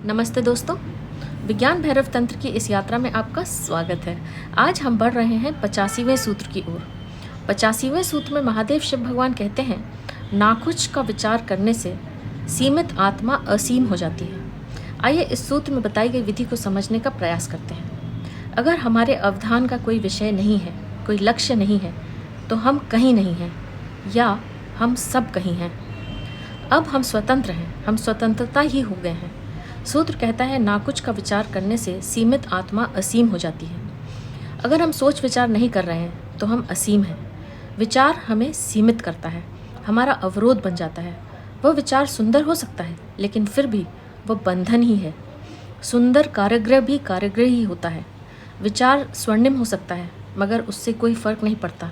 नमस्ते दोस्तों, विज्ञान भैरव तंत्र की इस यात्रा में आपका स्वागत है। आज हम बढ़ रहे हैं 85वें सूत्र की ओर। 85वें सूत्र में महादेव शिव भगवान कहते हैं, नाकुच का विचार करने से सीमित आत्मा असीम हो जाती है। आइए इस सूत्र में बताई गई विधि को समझने का प्रयास करते हैं। अगर हमारे अवधान का कोई विषय नहीं है, कोई लक्ष्य नहीं है, तो हम कहीं नहीं हैं या हम सब कहीं हैं। अब हम स्वतंत्र हैं, हम स्वतंत्रता ही हो गए हैं। सूत्र कहता है, नाकुच का विचार करने से सीमित आत्मा असीम हो जाती है। अगर हम सोच विचार नहीं कर रहे हैं तो हम असीम हैं। विचार हमें सीमित करता है, हमारा अवरोध बन जाता है। वह विचार सुंदर हो सकता है, लेकिन फिर भी वह बंधन ही है। सुंदर कारागृह भी कारागृह ही होता है। विचार स्वर्णिम हो सकता है, मगर उससे कोई फर्क नहीं पड़ता।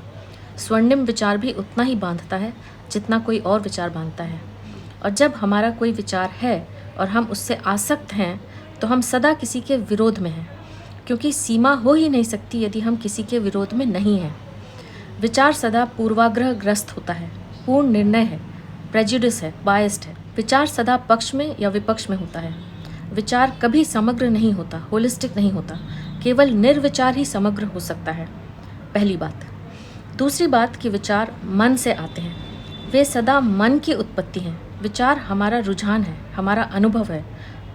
स्वर्णिम विचार भी उतना ही बांधता है जितना कोई और विचार बांधता है। और जब हमारा कोई विचार है और हम उससे आसक्त हैं, तो हम सदा किसी के विरोध में हैं, क्योंकि सीमा हो ही नहीं सकती यदि हम किसी के विरोध में नहीं हैं। विचार सदा पूर्वाग्रह ग्रस्त होता है, पूर्ण निर्णय है, प्रेजुडिस है, बायस्ड है। विचार सदा पक्ष में या विपक्ष में होता है। विचार कभी समग्र नहीं होता, होलिस्टिक नहीं होता। केवल निर्विचार ही समग्र हो सकता है। पहली बात। दूसरी बात कि विचार मन से आते हैं, वे सदा मन की उत्पत्ति हैं। विचार हमारा रुझान है, हमारा अनुभव है,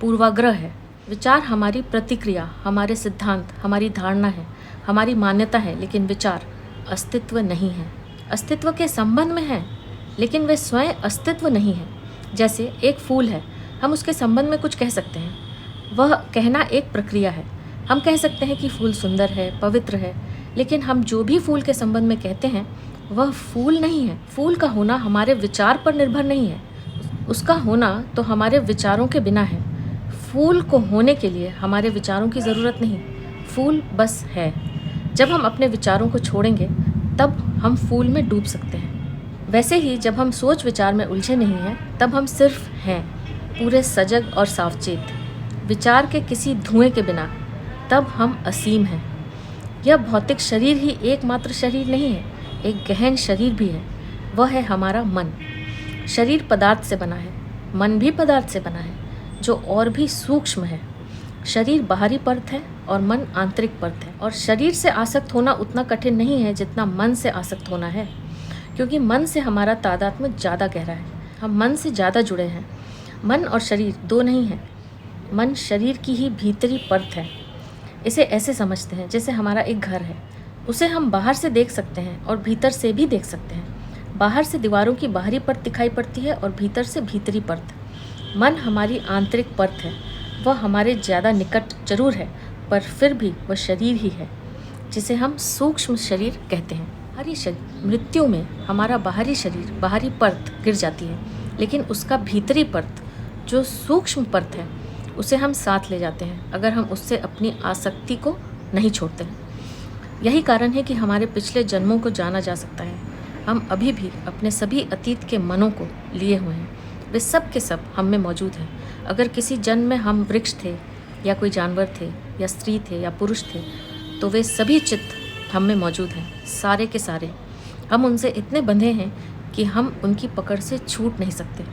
पूर्वाग्रह है। विचार हमारी प्रतिक्रिया, हमारे सिद्धांत, हमारी धारणा है, हमारी मान्यता है, लेकिन विचार अस्तित्व नहीं है। अस्तित्व के संबंध में है, लेकिन वे स्वयं अस्तित्व नहीं है। जैसे एक फूल है, हम उसके संबंध में कुछ कह सकते हैं। वह कहना एक प्रक्रिया है। हम कह सकते हैं कि फूल सुंदर है, पवित्र है, लेकिन हम जो भी फूल के संबंध में कहते हैं वह फूल नहीं है। फूल का होना हमारे विचार पर निर्भर नहीं है, उसका होना तो हमारे विचारों के बिना है। फूल को होने के लिए हमारे विचारों की ज़रूरत नहीं, फूल बस है। जब हम अपने विचारों को छोड़ेंगे तब हम फूल में डूब सकते हैं। वैसे ही जब हम सोच विचार में उलझे नहीं हैं, तब हम सिर्फ हैं, पूरे सजग और सावचेत, विचार के किसी धुएं के बिना। तब हम असीम हैं। यह भौतिक शरीर ही एकमात्र शरीर नहीं है, एक गहन शरीर भी है। वह है हमारा मन। शरीर पदार्थ से बना है, मन भी पदार्थ से बना है, जो और भी सूक्ष्म है। शरीर बाहरी परत है और मन आंतरिक परत है। और शरीर से आसक्त होना उतना कठिन नहीं है जितना मन से आसक्त होना है, क्योंकि मन से हमारा तादात्म्य ज़्यादा गहरा है। हम मन से ज़्यादा जुड़े हैं। मन और शरीर दो नहीं है, मन शरीर की ही भीतरी परत है। इसे ऐसे समझते हैं जैसे हमारा एक घर है। उसे हम बाहर से देख सकते हैं और भीतर से भी देख सकते हैं। बाहर से दीवारों की बाहरी परत दिखाई पड़ती है और भीतर से भीतरी परत। मन हमारी आंतरिक परत है। वह हमारे ज़्यादा निकट जरूर है, पर फिर भी वह शरीर ही है, जिसे हम सूक्ष्म शरीर कहते हैं। बाहरी शरीर, मृत्यु में हमारा बाहरी शरीर, बाहरी परत गिर जाती है, लेकिन उसका भीतरी परत जो सूक्ष्म परत है, उसे हम साथ ले जाते हैं, अगर हम उससे अपनी आसक्ति को नहीं छोड़ते हैं। यही कारण है कि हमारे पिछले जन्मों को जाना जा सकता है। हम अभी भी अपने सभी अतीत के मनों को लिए हुए हैं। वे सब के सब हम में मौजूद हैं। अगर किसी जन्म में हम वृक्ष थे या कोई जानवर थे या स्त्री थे या पुरुष थे, तो वे सभी चित्त हम में मौजूद हैं, सारे के सारे। हम उनसे इतने बंधे हैं कि हम उनकी पकड़ से छूट नहीं सकते।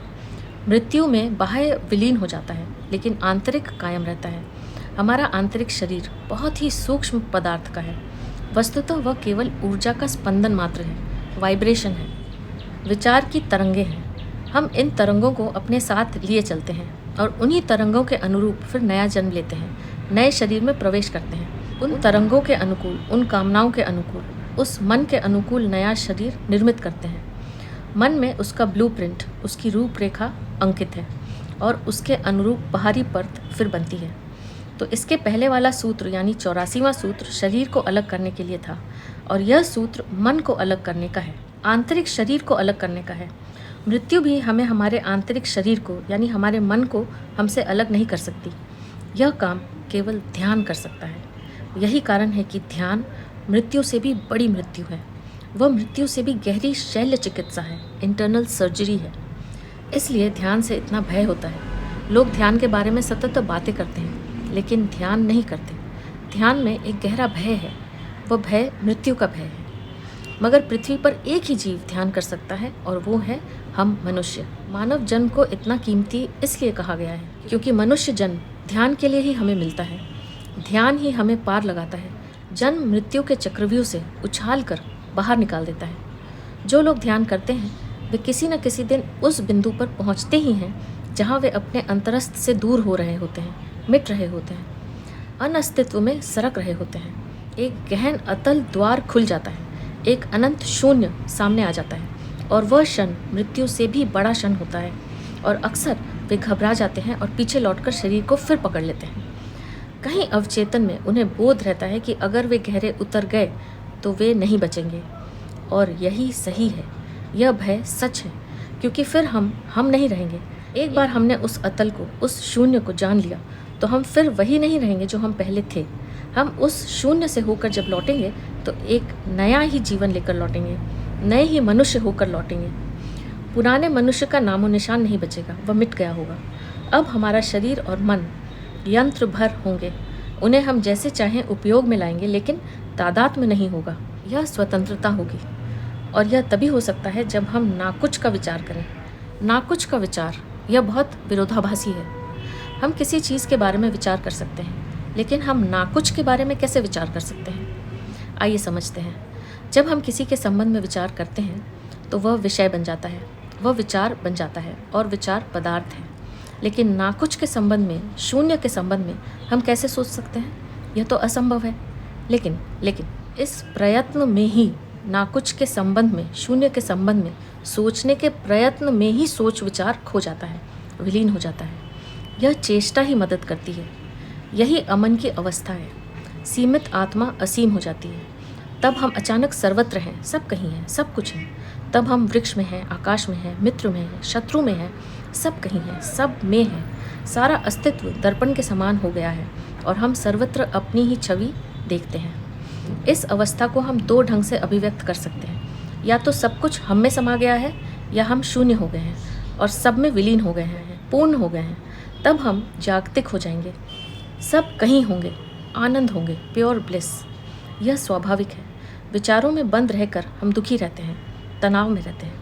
मृत्यु में बाह्य विलीन हो जाता है, लेकिन आंतरिक कायम रहता है। हमारा आंतरिक शरीर बहुत ही सूक्ष्म पदार्थ का है। वस्तुतः वह केवल ऊर्जा का स्पंदन मात्र है, वाइब्रेशन है, विचार की तरंगे हैं। हम इन तरंगों को अपने साथ लिए चलते हैं और उन्हीं तरंगों के अनुरूप फिर नया जन्म लेते हैं, नए शरीर में प्रवेश करते हैं। उन तरंगों के अनुकूल, उन कामनाओं के अनुकूल, उस मन के अनुकूल नया शरीर निर्मित करते हैं। मन में उसका ब्लूप्रिंट, उसकी रूपरेखा अंकित है और उसके अनुरूप बाहरी परत फिर बनती है। तो इसके पहले वाला सूत्र यानी 84वां सूत्र शरीर को अलग करने के लिए था, और यह सूत्र मन को अलग करने का है, आंतरिक शरीर को अलग करने का है। मृत्यु भी हमें हमारे आंतरिक शरीर को यानी हमारे मन को हमसे अलग नहीं कर सकती। यह काम केवल ध्यान कर सकता है। यही कारण है कि ध्यान मृत्यु से भी बड़ी मृत्यु है। वह मृत्यु से भी गहरी शल्य चिकित्सा है, इंटरनल सर्जरी है। इसलिए ध्यान से इतना भय होता है। लोग ध्यान के बारे में सतत बातें करते हैं, लेकिन ध्यान नहीं करते। ध्यान में एक गहरा भय है, वह भय मृत्यु का भय है। मगर पृथ्वी पर एक ही जीव ध्यान कर सकता है, और वो है हम मनुष्य। मानव जन्म को इतना कीमती इसलिए कहा गया है क्योंकि मनुष्य जन्म ध्यान के लिए ही हमें मिलता है। ध्यान ही हमें पार लगाता है, जन्म मृत्यु के चक्रव्यूह से उछाल कर बाहर निकाल देता है। जो लोग ध्यान करते हैं वे किसी न किसी दिन उस बिंदु पर पहुंचते ही हैं जहां वे अपने अंतरस्थ से दूर हो रहे होते हैं, मिट रहे होते हैं, अनअस्तित्व में सरक रहे होते हैं। एक गहन अतल द्वार खुल जाता है, एक अनंत शून्य सामने आ जाता है और वह क्षण मृत्यु से भी बड़ा क्षण होता है। और अक्सर वे घबरा जाते हैं और पीछे लौटकर शरीर को फिर पकड़ लेते हैं। कहीं अवचेतन में उन्हें बोध रहता है कि अगर वे गहरे उतर गए तो वे नहीं बचेंगे। और यही सही है, यह भय सच है, क्योंकि फिर हम नहीं रहेंगे। एक बार हमने उस अतल को, उस शून्य को जान लिया तो हम फिर वही नहीं रहेंगे जो हम पहले थे। हम उस शून्य से होकर जब लौटेंगे तो एक नया ही जीवन लेकर लौटेंगे, नए ही मनुष्य होकर लौटेंगे। पुराने मनुष्य का नामो निशान नहीं बचेगा, वह मिट गया होगा। अब हमारा शरीर और मन यंत्र भर होंगे, उन्हें हम जैसे चाहें उपयोग में लाएंगे, लेकिन तादाद में नहीं होगा। यह स्वतंत्रता होगी और यह तभी हो सकता है जब हम नाकुछ का विचार करें। नाकुछ का विचार यह बहुत विरोधाभासी है। हम किसी चीज़ के बारे में विचार कर सकते हैं, लेकिन हम नाकुछ के बारे में कैसे विचार कर सकते हैं? आइए समझते हैं। जब हम किसी के संबंध में विचार करते हैं तो वह विषय बन जाता है, वह विचार बन जाता है और विचार पदार्थ है। लेकिन नाकुछ के संबंध में, शून्य के संबंध में हम कैसे सोच सकते हैं? यह तो असंभव है। लेकिन इस प्रयत्न में ही, नाकुछ के संबंध में, शून्य के संबंध में सोचने के प्रयत्न में ही सोच विचार खो जाता है, विलीन हो जाता है। यह चेष्टा ही मदद करती है। यही अमन की अवस्था है। सीमित आत्मा असीम हो जाती है। तब हम अचानक सर्वत्र हैं, सब कहीं हैं, सब कुछ है। तब हम वृक्ष में हैं, आकाश में हैं, मित्र में हैं, शत्रु में हैं, सब कहीं हैं, सब में हैं। सारा अस्तित्व दर्पण के समान हो गया है और हम सर्वत्र अपनी ही छवि देखते हैं। इस अवस्था को हम दो ढंग से अभिव्यक्त कर सकते हैं। या तो सब कुछ हम में समा गया है, या हम शून्य हो गए हैं और सब में विलीन हो गए हैं, पूर्ण हो गए हैं। तब हम जागतिक हो जाएंगे, सब कहीं होंगे, आनंद होंगे, प्योर ब्लिस। यह स्वाभाविक है। विचारों में बंद रहकर हम दुखी रहते हैं, तनाव में रहते हैं।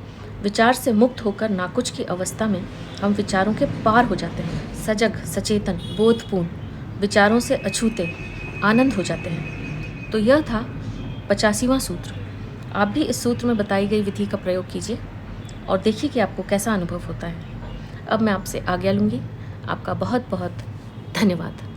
विचार से मुक्त होकर नाकुछ की अवस्था में हम विचारों के पार हो जाते हैं, सजग, सचेतन, बोधपूर्ण, विचारों से अछूते, आनंद हो जाते हैं। तो यह था 85वां सूत्र। आप भी इस सूत्र में बताई गई विधि का प्रयोग कीजिए और देखिए कि आपको कैसा अनुभव होता है। अब मैं आपसे आज्ञा लूँगी। आपका बहुत बहुत धन्यवाद।